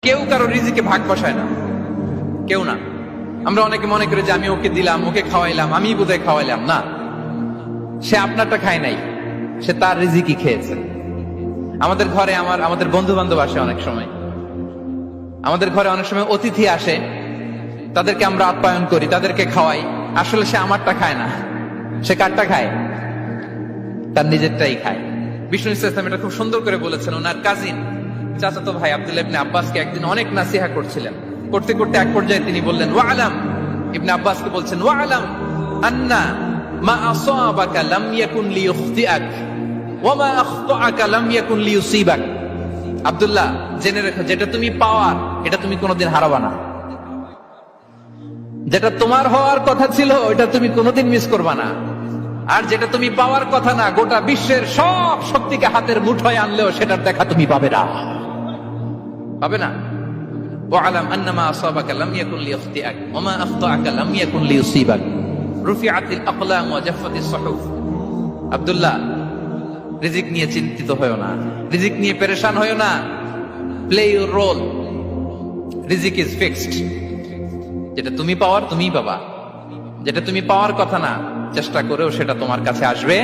কেউ কারো রিজিকে ভাগ বসায় না, কেউ না। আমরা অনেকে মনে করি যে আমি ওকে দিলাম, ওকে খাওয়াইলাম, আমি বোধহয় খাওয়াইলাম। না, সে আপনারটা খায় নাই, সে তার রিজিকই খেয়েছে। আমাদের ঘরে আমাদের বন্ধু বান্ধব আসে অনেক সময়, আমাদের ঘরে অনেক সময় অতিথি আসে, তাদেরকে আমরা আপ্যায়ন করি, তাদেরকে খাওয়াই। আসলে সে আমারটা খায় না, সে কারটা খায়? তার নিজেরটাই খায়। বিষ্ণু ইসলাম এটা খুব সুন্দর করে বলেছেন। ওনার কাজিন চাচাতো ভাই আব্দুল্লাহ ইবনে আব্বাসকে একদিন অনেক নাসিহা করছিলেন। করতে করতে এক পর্যায়ে তিনি বললেন, ওয়ালাম, ইবনে আব্বাসকে বলছেন, ওয়ালাম আন্না মা আসাবাকা লাম ইয়াকুন লিইখতিআক ওয়া মা আখতাআকা লাম ইয়াকুন লিইউসিবাক। আব্দুল্লাহ, জেনে রেখো, যেটা তুমি পাওয়ার এটা তুমি কোনোদিন হারাবা না। যেটা তোমার হওয়ার কথা ছিল ওটা তুমি কোনোদিন মিস করবা না। আর যেটা তুমি পাওয়ার কথা না, গোটা বিশ্বের সব শক্তিকে হাতের মুঠোয় আনলেও সেটার দেখা তুমি পাবে না, পাবে না। ওয়ালাম আন্নামা আসাবাকা লাম ইয়াকুন লিইখতিআক ওয়া মা আখতাআকা লাম ইয়াকুন লিইউসিবাক রুফিআতিল আকলাম ওয়া জাফফাতিস সুহুফ। আব্দুল্লাহ, রিজিক নিয়ে চিন্তিত হয়ো না, রিজিক নিয়ে পেরেশান হয়ো না। প্লে ইউর রোল, রিজিক ইজ ফিক্সড। যেটা তুমি পাওয়ার তুমিই পাবা, যেটা তুমি পাওয়ার কথা না, চেষ্টা করেও সেটা তোমার কাছে আসবে।